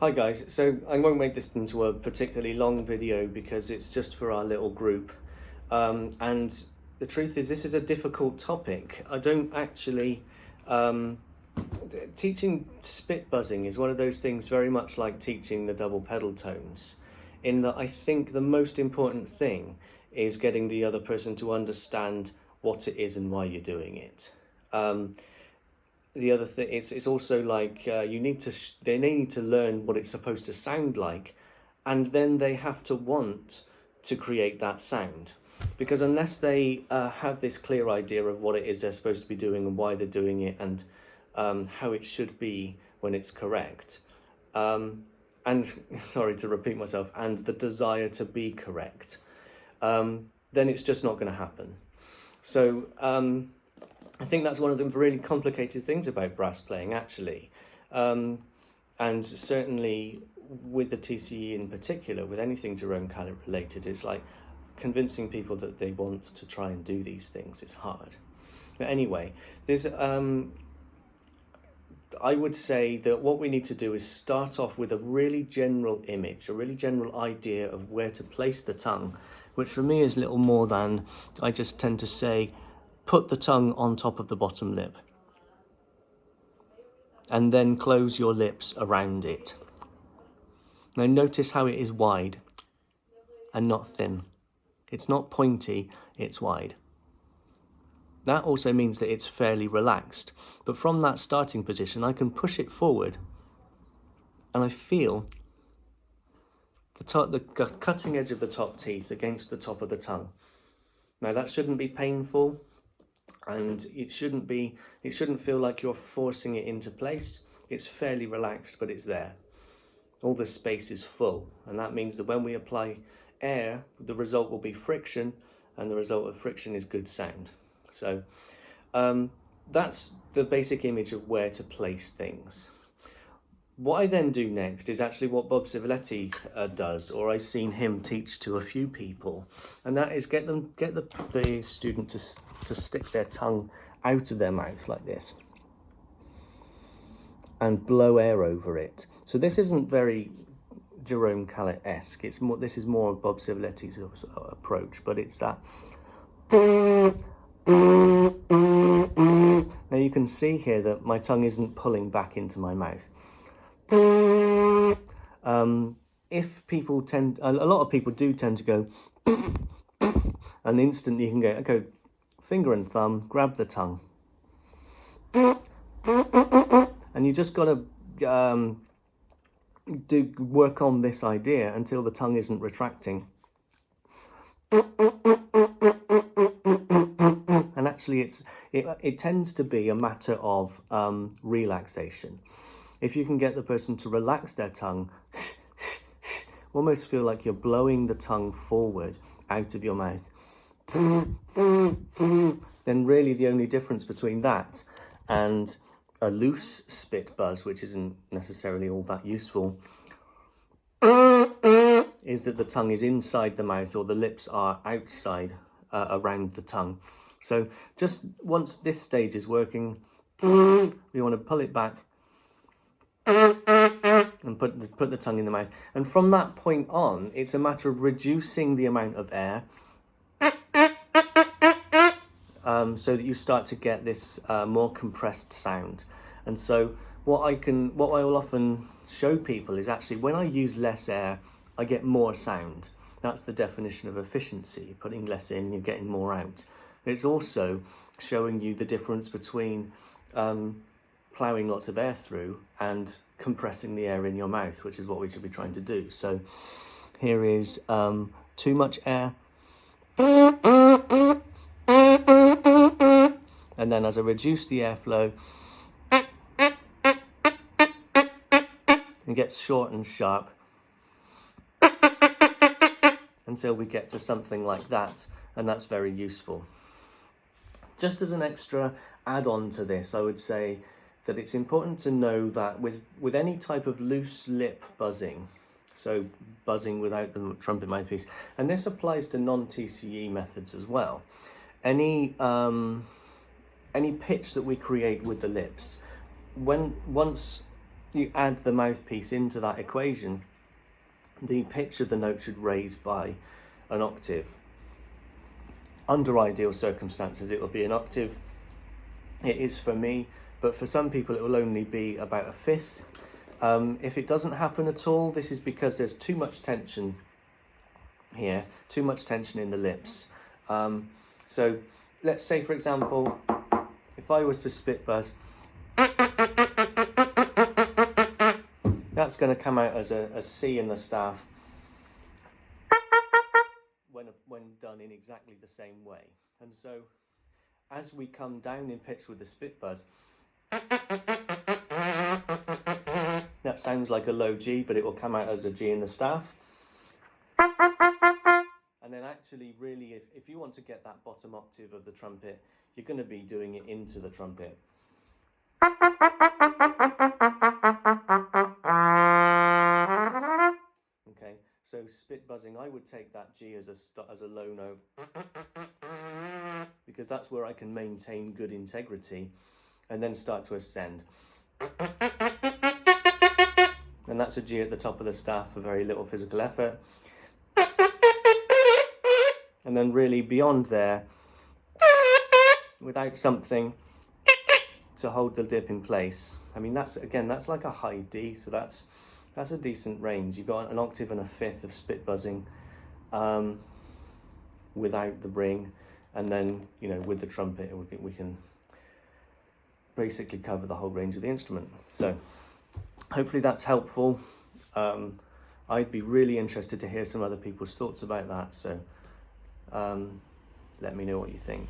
Hi guys, so I won't make this into a particularly long video because it's just for our little group. And the truth is this is a difficult topic. I don't actually... Teaching spit buzzing is one of those things very much like teaching the double pedal tones, in that I think the most important thing is getting the other person to understand what it is and why you're doing it. The other thing, it's also like they need to learn what it's supposed to sound like, and then they have to want to create that sound, because unless they have this clear idea of what it is they're supposed to be doing and why they're doing it and how it should be when it's correct, and sorry to repeat myself, and the desire to be correct, then it's just not going to happen. So I think that's one of the really complicated things about brass playing, actually. And certainly with the TCE in particular, with anything Jerome Kallett related, it's like convincing people that they want to try and do these things is hard. But anyway, there's I would say that what we need to do is start off with a really general image, a really general idea of where to place the tongue, which for me is little more than, I just tend to say, put the tongue on top of the bottom lip and then close your lips around it. Now notice how it is wide and not thin. It's not pointy, it's wide. That also means that it's fairly relaxed, but from that starting position I can push it forward and I feel the cutting edge of the top teeth against the top of the tongue. Now that shouldn't be painful, and it shouldn't feel like you're forcing it into place. It's fairly relaxed, but it's there. All the space is full, and that means that when we apply air, the result will be friction, and the result of friction is good sound. So that's the basic image of where to place things. What I then do next is actually what Bob Civiletti does, or I've seen him teach to a few people, and that is get the student to stick their tongue out of their mouth like this and blow air over it. So this isn't very Jerome Kallett-esque. This is more of Bob Civiletti's approach, but it's that. Now you can see here that my tongue isn't pulling back into my mouth. If people a lot of people do tend to go, and instantly you can go, okay, finger and thumb, grab the tongue, and you just got to work on this idea until the tongue isn't retracting. And actually it tends to be a matter of relaxation. If you can get the person to relax their tongue, almost feel like you're blowing the tongue forward out of your mouth, then really the only difference between that and a loose spit buzz, which isn't necessarily all that useful, is that the tongue is inside the mouth or the lips are outside around the tongue. So just once this stage is working, we want to pull it back and put the tongue in the mouth. And from that point on, it's a matter of reducing the amount of air so that you start to get this more compressed sound. And so what I will often show people is actually when I use less air, I get more sound. That's the definition of efficiency. Putting less in, you're getting more out. It's also showing you the difference between ploughing lots of air through and compressing the air in your mouth, which is what we should be trying to do. So here is too much air, and then as I reduce the airflow, it gets short and sharp until we get to something like that, and that's very useful. Just as an extra add-on to this, I would say that it's important to know that with any type of loose lip buzzing, so buzzing without the trumpet mouthpiece, and this applies to non-TCE methods as well, any pitch that we create with the lips, once you add the mouthpiece into that equation, the pitch of the note should raise by an octave. Under ideal circumstances, it will be an octave. It is for me, but for some people it will only be about a fifth. If it doesn't happen at all, this is because there's too much tension here, too much tension in the lips. So let's say, for example, if I was to spit buzz, that's going to come out as a C in the staff when done in exactly the same way. And so as we come down in pitch with the spit buzz, that sounds like a low G, but it will come out as a G in the staff. And then actually, really, if you want to get that bottom octave of the trumpet, you're going to be doing it into the trumpet. Okay, so spit buzzing, I would take that G as a low note, because that's where I can maintain good integrity, and then start to ascend. And that's a G at the top of the staff for very little physical effort. And then really beyond there, without something to hold the dip in place. I mean, that's like a high D, so that's a decent range. You've got an octave and a fifth of spit buzzing without the ring, and then, you know, with the trumpet, we can basically cover the whole range of the instrument. So hopefully that's helpful. I'd be really interested to hear some other people's thoughts about that, so let me know what you think.